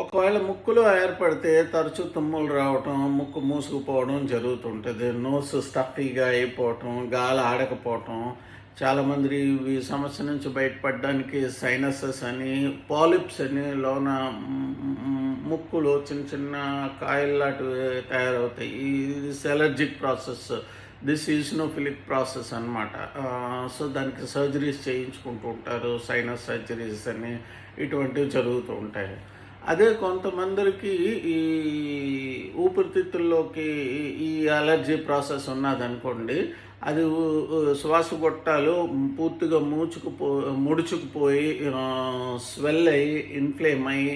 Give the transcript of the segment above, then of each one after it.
ఒకవేళ ముక్కులో ఏర్పడితే తరచూ తుమ్ములు రావటం, ముక్కు మూసుకుపోవడం జరుగుతుంటుంది. నోస్ స్టఫీగా అయిపోవటం, గాలి ఆడకపోవటం. చాలామంది ఈ సమస్య నుంచి బయటపడడానికి సైనసెస్ అని, పాలిప్స్ అని లోన ముక్కులో చిన్న చిన్న కాయల్లాంటివి తయారవుతాయి. ఇది ఎలర్జిక్ ప్రాసెస్. దిస్ ఈస్నోఫిలిక్ ప్రాసెస్ అనమాట. సో దానికి సర్జరీస్ చేయించుకుంటూ ఉంటారు. సైనస్ సర్జరీస్ అని ఇటువంటివి జరుగుతూ ఉంటాయి. అదే కొంతమందికి ఈ ఊపిరితిత్తుల్లోకి ఈ అలర్జీ ప్రాసెస్ ఉన్నదనుకోండి, అది శ్వాసగొట్టాలు పూర్తిగా ముడుచుకుపోయి స్వెల్ అయ్యి ఇన్ఫ్లేమ్ అయ్యి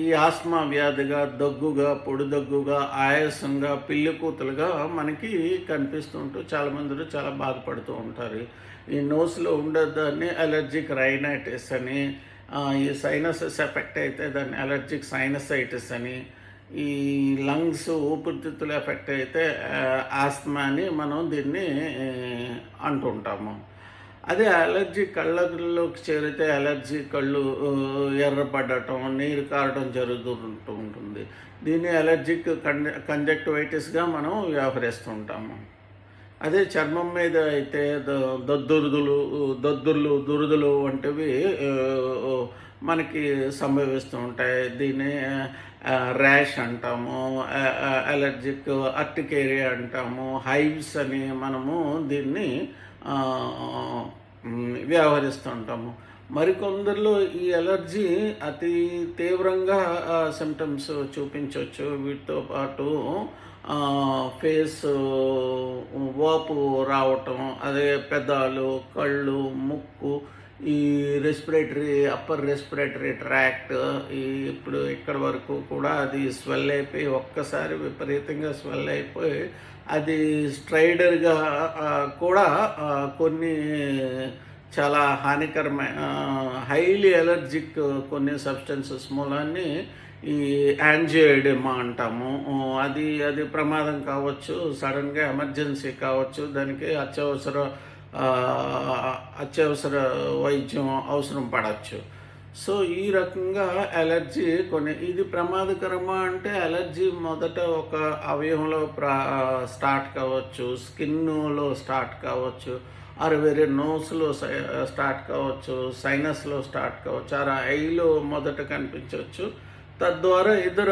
ఈ ఆస్మా వ్యాధిగా, దగ్గుగా, పొడి దగ్గుగా, ఆయాసంగా, పిల్లి కూతులుగా మనకి కనిపిస్తుంటూ చాలామంది చాలా బాధపడుతూ ఉంటారు. ఈ నోస్లో ఉండేదాన్ని అలర్జిక్ రైనైటిస్ అని, ఈ సైనసెస్ ఎఫెక్ట్ అయితే దాన్ని అలర్జిక్ సైనసైటిస్ అని, ఈ లంగ్స్ ఊపిరితిత్తులు ఎఫెక్ట్ అయితే ఆస్మా అని మనం దీన్ని అంటుంటాము. అదే అలర్జీ కళ్ళలోకి చేరితే అలర్జీ కళ్ళు ఎర్రపడటం, నీరు కారడం జరుగుతూ ఉంటుంది. దీన్ని అలర్జిక్ కంజక్టివైటిస్గా మనం వ్యవహరిస్తుంటాము. అదే చర్మం మీద అయితే దురదలు వంటివి మనకి సంభవిస్తూ ఉంటాయి. దీన్ని ర్యాష్ అంటాము, అలర్జిక్ అర్టికేరియా అంటాము, హైవ్స్ అని మనము దీన్ని వ్యవహరిస్తుంటాము. మరికొందరిలో ఈ అలర్జీ అతి తీవ్రంగా సిమ్టమ్స్ చూపించవచ్చు. వీటితో పాటు ఫేస్ వాపు రావటం, అదే పెదాలు, కళ్ళు, ముక్కు, ఈ అప్పర్ రెస్పిరేటరీ ట్రాక్ట్ ఇప్పుడు ఇక్కడ వరకు కూడా అది స్వెల్ అయిపోయి ఒక్కసారి విపరీతంగా స్వెల్ అయిపోయి అది స్ట్రైడర్గా కూడా కొన్ని చాలా హానికరమైన హైలీ అలర్జిక్ కొన్ని సబ్స్టెన్సెస్ మూలాన్ని ఈ యాంజియోఎడిమా అంటాము. అది ప్రమాదం కావచ్చు, సడన్గా ఎమర్జెన్సీ కావచ్చు, దానికి అత్యవసర వైద్యం అవసరం పడవచ్చు. సో ఈ రకంగా అలర్జీ ఇది ప్రమాదకరమా అంటే అలర్జీ మొదట ఒక అవయవంలో స్టార్ట్ కావచ్చు, స్కిన్లో స్టార్ట్ కావచ్చు, వేరే నోస్లో స్టార్ట్ కావచ్చు, సైనస్లో స్టార్ట్ కావచ్చు, ఐలో మొదట కనిపించవచ్చు. తద్వారా ఇతర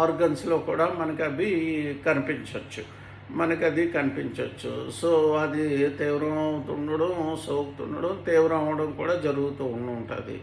ఆర్గన్స్లో కూడా మనకు అది కనిపించవచ్చు. సో అది తీవ్రం అవుతుండడం, సోకుతుండడం, తీవ్రం అవడం కూడా జరుగుతూ ఉంటుంది.